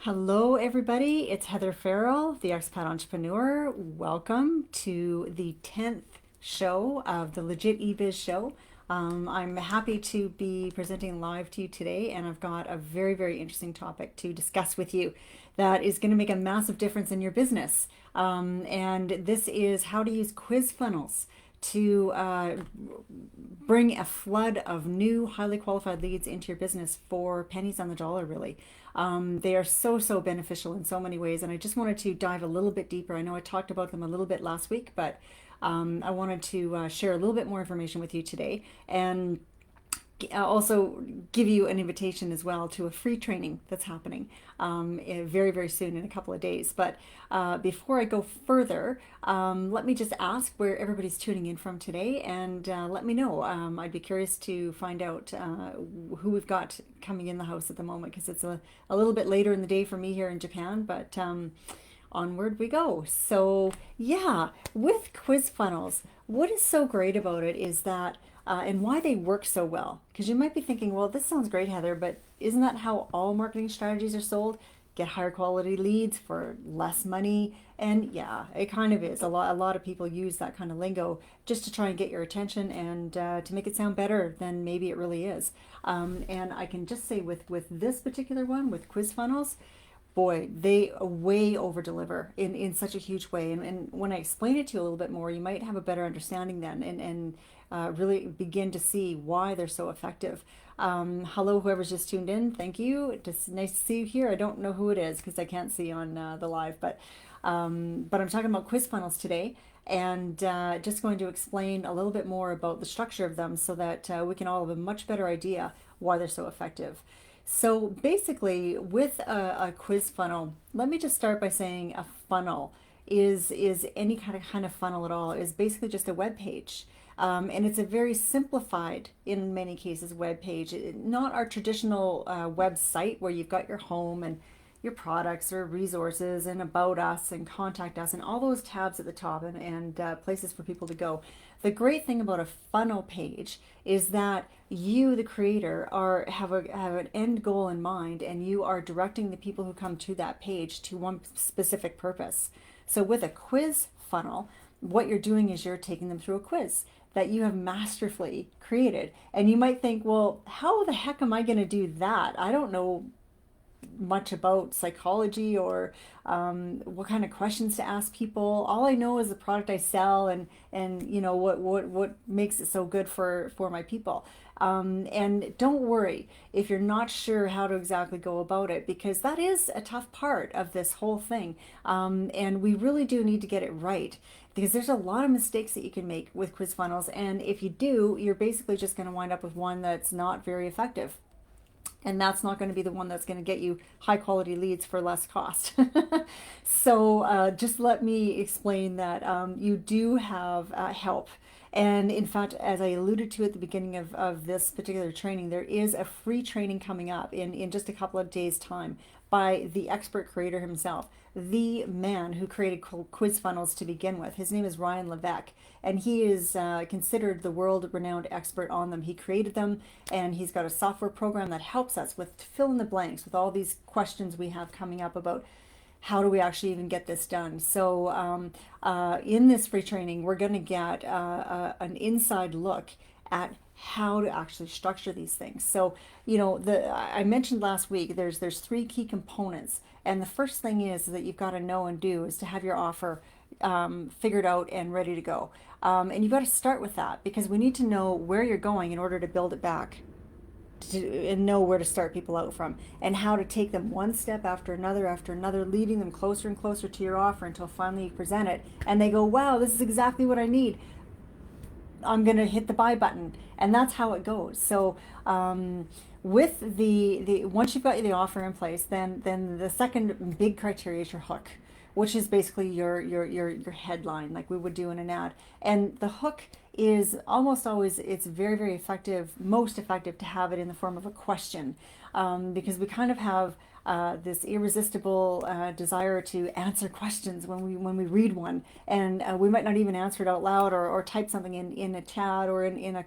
Hello, everybody. It's Heather Farrell, the Expat Entrepreneur. Welcome to the 10th show of the Legit eBiz Show. I'm happy to be presenting live to you today, and I've got a very, very interesting topic to discuss with you that is going to make a massive difference in your business. And this is how to use quiz funnels to bring a flood of new, highly qualified leads into your business for pennies on the dollar, really. They are so beneficial in so many ways, and I just wanted to dive a little bit deeper. I know I talked about them a little bit last week, but I wanted to share a little bit more information with you today, and also give you an invitation as well to a free training that's happening very, very soon in a couple of days. But before I go further, let me just ask where everybody's tuning in from today, and let me know. I'd be curious to find out who we've got coming in the house at the moment, because it's a little bit later in the day for me here in Japan, but onward we go. So yeah, with quiz funnels, what is so great about it is that and why they work so well. Because you might be thinking, well, this sounds great, Heather, but isn't that how all marketing strategies are sold? Get higher quality leads for less money. And yeah, it kind of is. A lot of people use that kind of lingo just to try and get your attention and to make it sound better than maybe it really is. And I can just say with this particular one, with quiz funnels, boy, they way over deliver in such a huge way. And when I explain it to you a little bit more, you might have a better understanding then and really begin to see why they're so effective. Hello, whoever's just tuned in. Thank you. It's nice to see you here. I don't know who it is because I can't see on the live, but I'm talking about quiz funnels today, and just going to explain a little bit more about the structure of them so that we can all have a much better idea why they're so effective. So basically, with a quiz funnel, let me just start by saying a funnel is any kind of funnel at all is basically just a web page. And it's a very simplified, in many cases, web page. Not our traditional website where you've got your home and your products or resources and about us and contact us and all those tabs at the top and places for people to go. The great thing about a funnel page is that you, the creator, have an end goal in mind, and you are directing the people who come to that page to one specific purpose. So with a quiz funnel, what you're doing is you're taking them through a quiz that you have masterfully created. And you might think, well, how the heck am I going to do that? I don't know much about psychology or what kind of questions to ask people. All I know is the product I sell and you know what makes it so good for my people. And don't worry if you're not sure how to exactly go about it, because that is a tough part of this whole thing. And we really do need to get it right, because there's a lot of mistakes that you can make with quiz funnels. And if you do, you're basically just going to wind up with one that's not very effective, and that's not going to be the one that's going to get you high quality leads for less cost. So just let me explain that you do have help. And in fact, as I alluded to at the beginning of this particular training, there is a free training coming up in just a couple of days' time by the expert creator himself, the man who created quiz funnels to begin with. His name is Ryan Levesque, and he is considered the world-renowned expert on them. He created them, and he's got a software program that helps us with fill in the blanks with all these questions we have coming up about how do we actually even get this done. So in this free training, we're going to get an inside look at how to actually structure these things. So, you know, I mentioned last week there's three key components, and the first thing is that you've got to know and do is to have your offer figured out and ready to go. And you've got to start with that, because we need to know where you're going in order to build it back and know where to start people out from, and how to take them one step after another, leading them closer and closer to your offer until finally you present it and they go, wow, this is exactly what I need. I'm going to hit the buy button. And that's how it goes. So with the once you've got the offer in place, then the second big criteria is your hook, which is basically your headline, like we would do in an ad. And the hook is almost always, it's very, very effective, most effective to have it in the form of a question, because we kind of have this irresistible desire to answer questions when we read one, and we might not even answer it out loud, or type something in a chat or in a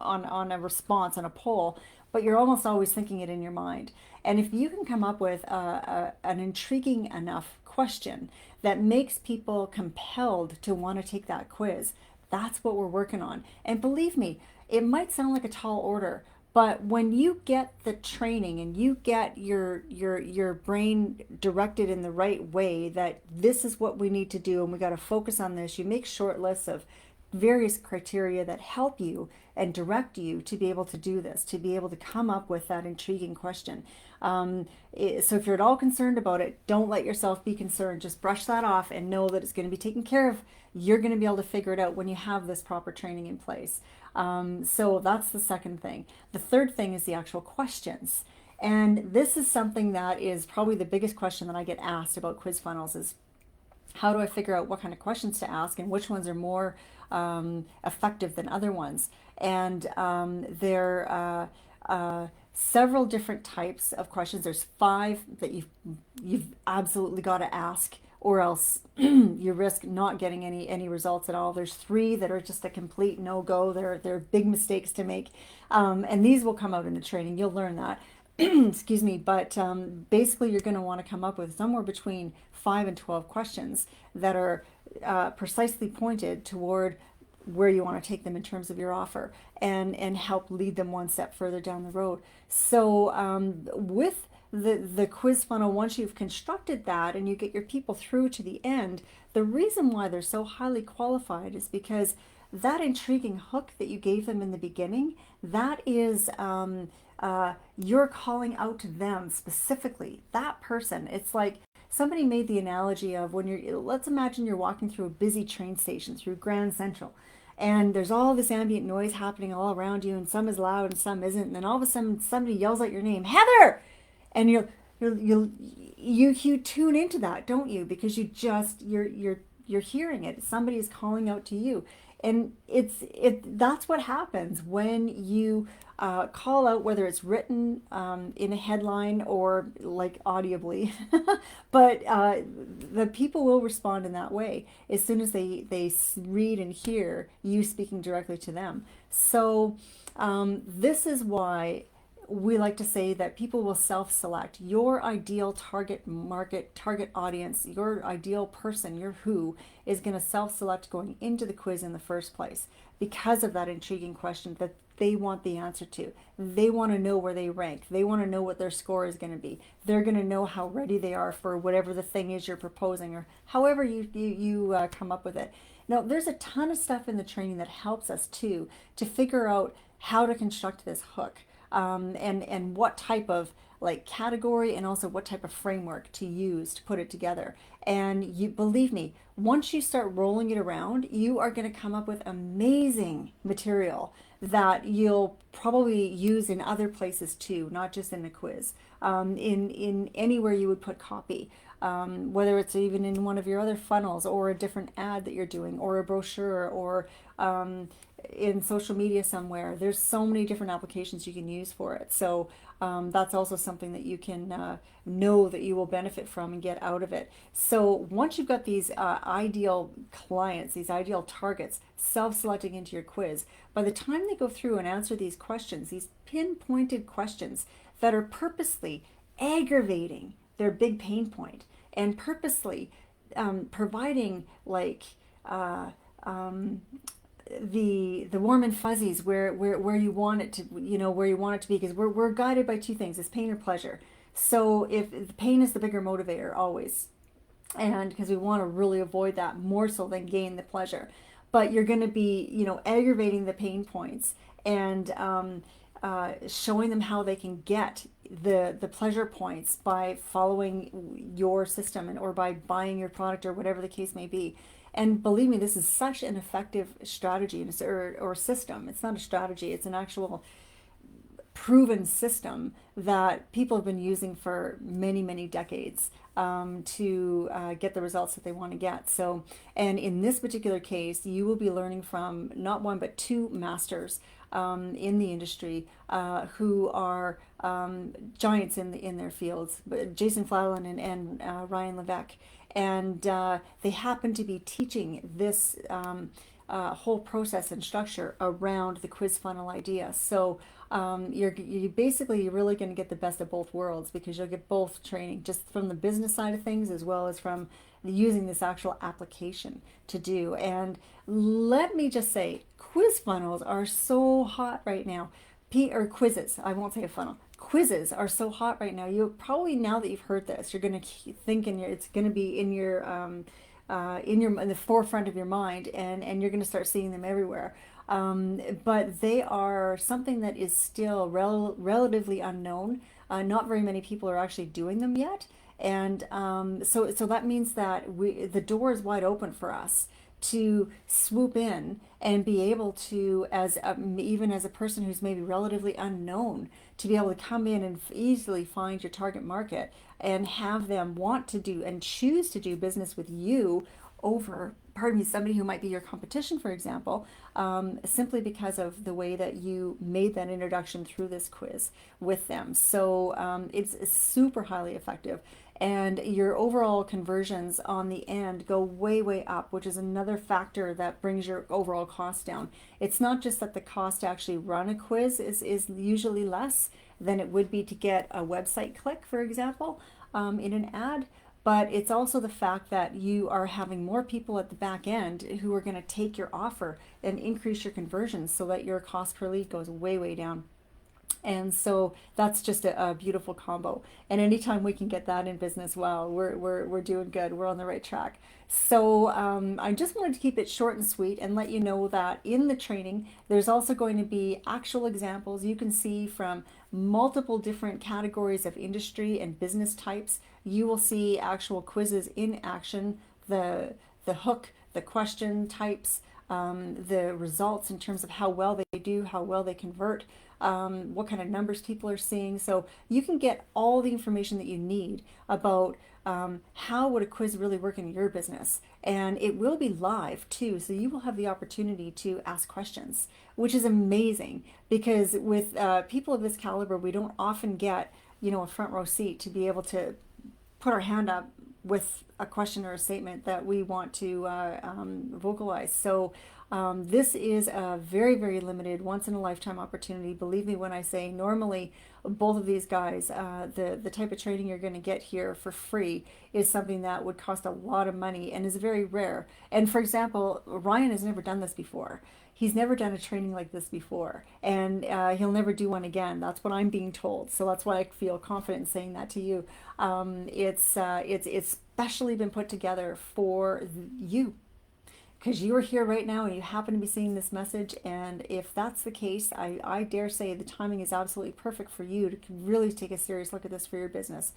on a response on a poll. but you're almost always thinking it in your mind. And if you can come up with an intriguing enough question that makes people compelled to want to take that quiz, that's what we're working on. And believe me, it might sound like a tall order, but when you get the training and you get your brain directed in the right way that this is what we need to do and we got to focus on this, you make short lists of various criteria that help you and direct you to be able to do this, to be able to come up with that intriguing question. So if you're at all concerned about it, don't let yourself be concerned. Just brush that off and know that it's going to be taken care of. You're going to be able to figure it out when you have this proper training in place. So that's the second thing. The third thing is the actual questions. And this is something that is probably the biggest question that I get asked about quiz funnels is how do I figure out what kind of questions to ask and which ones are more effective than other ones? And there several different types of questions. There's 5 that you've absolutely got to ask, or else you risk not getting any results at all. There's 3 that are just a complete no go. They're big mistakes to make, and these will come out in the training. You'll learn that. Excuse me, but basically you're going to want to come up with somewhere between 5 and 12 questions that are precisely pointed toward where you want to take them in terms of your offer and help lead them one step further down the road. So with the quiz funnel, once you've constructed that and you get your people through to the end, the reason why they're so highly qualified is because that intriguing hook that you gave them in the beginning, that is you're calling out to them specifically, that person. It's like somebody made the analogy of when let's imagine you're walking through a busy train station through Grand Central, and there's all this ambient noise happening all around you, and some is loud and some isn't, and then all of a sudden somebody yells out your name, Heather, and you tune into that, don't you? Because you're hearing it. Somebody is calling out to you, and that's what happens when you call out, whether it's written in a headline or like audibly. But the people will respond in that way as soon as they read and hear you speaking directly to them. So this is why we like to say that people will self-select your ideal target market, target audience, your ideal person, your who is going to self-select going into the quiz in the first place because of that intriguing question that they want the answer to. They want to know where they rank. They want to know what their score is going to be. They're going to know how ready they are for whatever the thing is you're proposing, or however you come up with it. Now, there's a ton of stuff in the training that helps us too to figure out how to construct this hook. And what type of like category and also what type of framework to use to put it together. And you believe me, once you start rolling it around, you are going to come up with amazing material that you'll probably use in other places too, not just in the quiz. In anywhere you would put copy. Whether it's even in one of your other funnels or a different ad that you're doing or a brochure or in social media somewhere. There's so many different applications you can use for it. So that's also something that you can know that you will benefit from and get out of it. So once you've got these ideal clients, these ideal targets self-selecting into your quiz, by the time they go through and answer these questions, these pinpointed questions that are purposely aggravating their big pain point and purposely providing like the warm and fuzzies where you want it to, where you want it to be, because we're guided by 2 things: is pain or pleasure. So if the pain is the bigger motivator always, and because we want to really avoid that more so than gain the pleasure, but you're going to be aggravating the pain points and showing them how they can get the pleasure points by following your system or by buying your product or whatever the case may be. And believe me, this is such an effective strategy or system. It's not a strategy, it's an actual proven system that people have been using for many, many decades to get the results that they want to get. So, and in this particular case, you will be learning from not one but 2 masters in the industry who are giants in their fields, Jason Fladlien and Ryan Levesque. And they happen to be teaching this whole process and structure around the quiz funnel idea. So you're really going to get the best of both worlds, because you'll get both training just from the business side of things as well as from using this actual application to do. And let me just say, quiz funnels are so hot right now. Or quizzes, I won't say a funnel. Quizzes are so hot right now. You probably, now that you've heard this, you're going to think it's going to be in the forefront of your mind, and you're going to start seeing them everywhere. But they are something that is still relatively unknown. Not very many people are actually doing them yet, and so that means that the door is wide open for us to swoop in and be able to, even as a person who's maybe relatively unknown, to be able to come in and easily find your target market and have them want to do and choose to do business with you over, pardon me, somebody who might be your competition, for example, simply because of the way that you made that introduction through this quiz with them. So it's super highly effective. And your overall conversions on the end go way, way up, which is another factor that brings your overall cost down. It's not just that the cost to actually run a quiz is usually less than it would be to get a website click, for example, in an ad. But it's also the fact that you are having more people at the back end who are going to take your offer and increase your conversions, so that your cost per lead goes way, way down. And so that's just a beautiful combo. And anytime we can get that in business, well, we're doing good. We're on the right track. So I just wanted to keep it short and sweet and let you know that in the training, there's also going to be actual examples you can see from multiple different categories of industry and business types. You will see actual quizzes in action, the hook, the question types, the results in terms of how well they do, how well they convert, what kind of numbers people are seeing. So you can get all the information that you need about how would a quiz really work in your business. And it will be live too, so you will have the opportunity to ask questions, which is amazing, because with people of this caliber, we don't often get, a front row seat to be able to put our hand up with a question or a statement that we want to vocalize. So this is a very, very limited, once in a lifetime opportunity. Believe me when I say, normally both of these guys, the type of training you're going to get here for free is something that would cost a lot of money and is very rare. And for example, Ryan has never done this before. He's never done a training like this before, and he'll never do one again. That's what I'm being told. So that's why I feel confident in saying that to you. It's specially been put together for you, because you are here right now and you happen to be seeing this message. And if that's the case, I dare say the timing is absolutely perfect for you to really take a serious look at this for your business.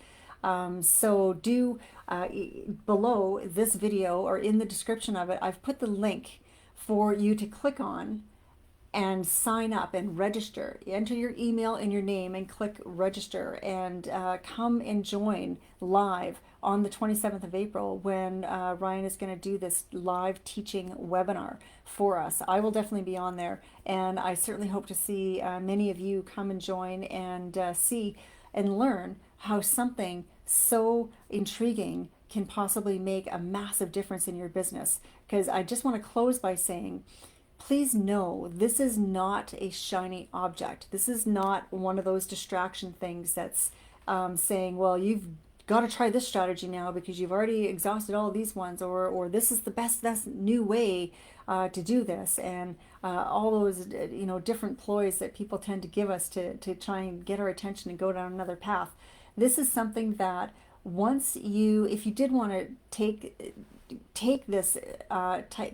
So do below this video, or in the description of it, I've put the link for you to click on and sign up and register. Enter your email and your name and click register, and come and join live on the 27th of April when Ryan is going to do this live teaching webinar for us. I will definitely be on there, and I certainly hope to see many of you come and join and see and learn how something so intriguing can possibly make a massive difference in your business. Because I just want to close by saying, please know this is not a shiny object. This is not one of those distraction things that's saying, well, you've got to try this strategy now because you've already exhausted all of these ones, or this is the best new way to do this, and all those different ploys that people tend to give us to try and get our attention and go down another path. This is something that if you did want to take this,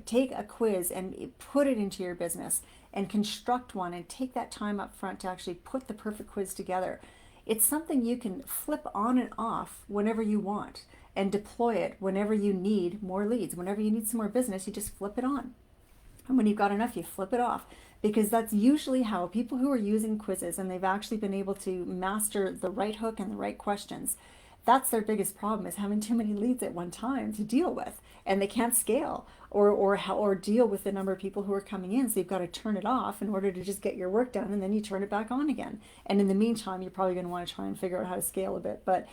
take a quiz and put it into your business and construct one and take that time up front to actually put the perfect quiz together. It's something you can flip on and off whenever you want and deploy it whenever you need more leads. Whenever you need some more business, you just flip it on. And when you've got enough, you flip it off. Because that's usually how people who are using quizzes and they've actually been able to master the right hook and the right questions, that's their biggest problem, is having too many leads at one time to deal with, and they can't scale or deal with the number of people who are coming in. So you've got to turn it off in order to just get your work done, and then you turn it back on again. And in the meantime, you're probably going to want to try and figure out how to scale a bit. But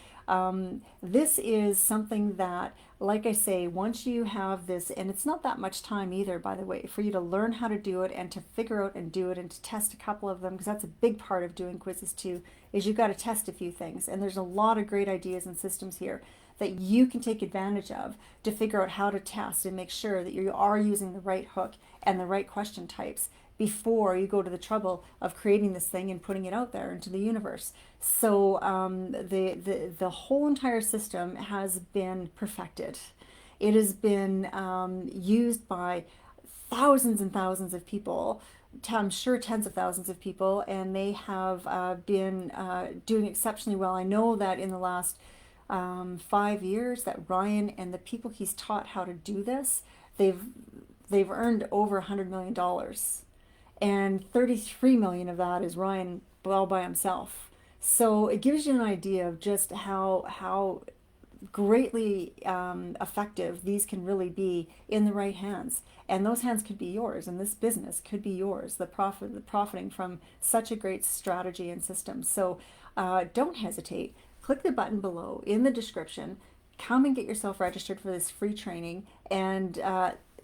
this is something that like I say, once you have this, and it's not that much time either, by the way, for you to learn how to do it and to figure out and do it and to test a couple of them, because that's a big part of doing quizzes too, is you've got to test a few things. And there's a lot of great ideas and systems here that you can take advantage of to figure out how to test and make sure that you are using the right hook and the right question types before you go to the trouble of creating this thing and putting it out there into the universe. So the whole entire system has been perfected. It has been used by thousands and thousands of people. I'm sure tens of thousands of people, and they have been doing exceptionally well. I know that in the last 5 years, that Ryan and the people he's taught how to do this, they've earned over $100 million, and 33 million of that is Ryan well by himself. So it gives you an idea of just how greatly effective these can really be in the right hands. And those hands could be yours, and this business could be yours, the profiting from such a great strategy and system. So don't hesitate. Click the button below in the description. Come and get yourself registered for this free training, and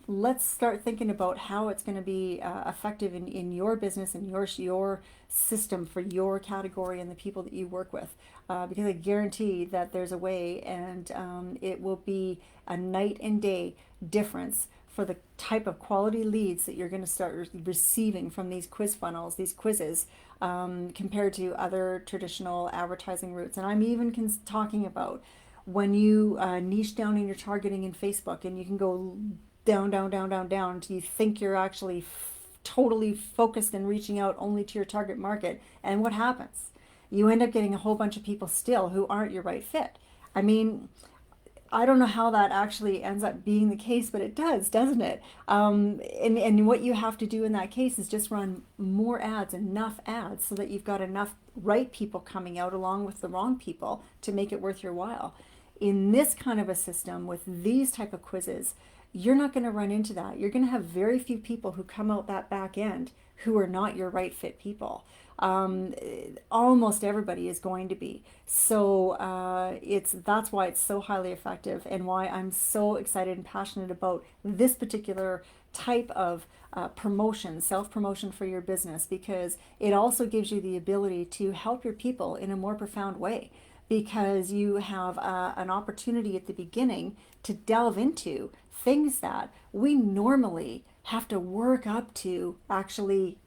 let's start thinking about how it's going to be effective in your business and your system for your category and the people that you work with. Because I guarantee that there's a way, and it will be a night and day difference for the type of quality leads that you're going to start receiving from these quiz funnels, these quizzes, compared to other traditional advertising routes. And I'm even talking about when you niche down in your targeting in Facebook, and you can go down, down, down, down, down until you think you're actually totally focused and reaching out only to your target market. And what happens? You end up getting a whole bunch of people still who aren't your right fit. I mean, I don't know how that actually ends up being the case, but it does, doesn't it? And what you have to do in that case is just run more ads, enough ads, so that you've got enough right people coming out along with the wrong people to make it worth your while. In this kind of a system with these type of quizzes, you're not going to run into that. You're going to have very few people who come out that back end who are not your right fit people. Almost everybody is going to be. So that's why it's so highly effective, and why I'm so excited and passionate about this particular type of promotion, self-promotion for your business, because it also gives you the ability to help your people in a more profound way, because you have an opportunity at the beginning to delve into things that we normally have to work up to actually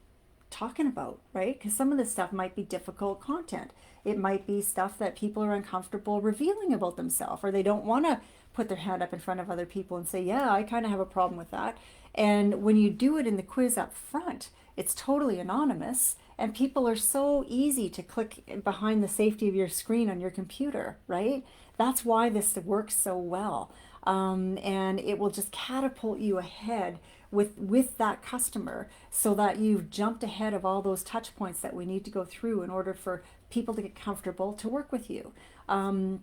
talking about, right? Because some of this stuff might be difficult content. It might be stuff that people are uncomfortable revealing about themselves, or they don't want to put their hand up in front of other people and say, yeah, I kind of have a problem with that. And when you do it in the quiz up front, it's totally anonymous, and people are so easy to click behind the safety of your screen on your computer, right? That's why this works so well. And it will just catapult you ahead with that customer, so that you've jumped ahead of all those touch points that we need to go through in order for people to get comfortable to work with you. And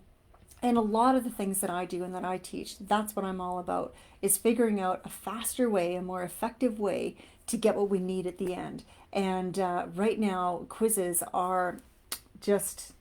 a lot of the things that I do and that I teach, that's what I'm all about, is figuring out a faster way, a more effective way to get what we need at the end. And right now, quizzes are just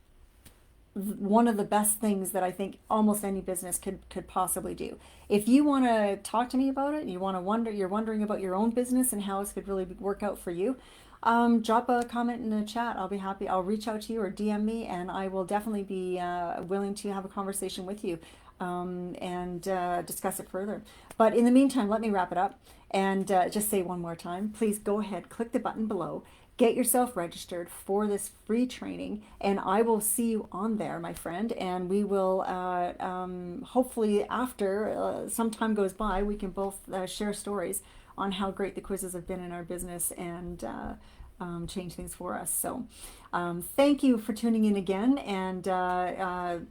one of the best things that I think almost any business could possibly do. If you want to talk to me about it, and you're wondering about your own business and how this could really work out for you, drop a comment in the chat. I'll be happy. I'll reach out to you or DM me, and I will definitely be willing to have a conversation with you and discuss it further. But in the meantime, let me wrap it up and just say one more time, please go ahead, click the button below, get yourself registered for this free training, and I will see you on there, my friend. And we will hopefully, after some time goes by, we can both share stories on how great the quizzes have been in our business and change things for us. So thank you for tuning in again, and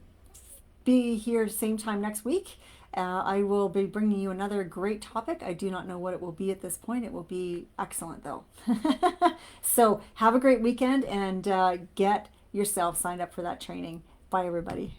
be here same time next week. I will be bringing you another great topic. I do not know what it will be at this point. It will be excellent, though. So have a great weekend, and get yourself signed up for that training. Bye, everybody.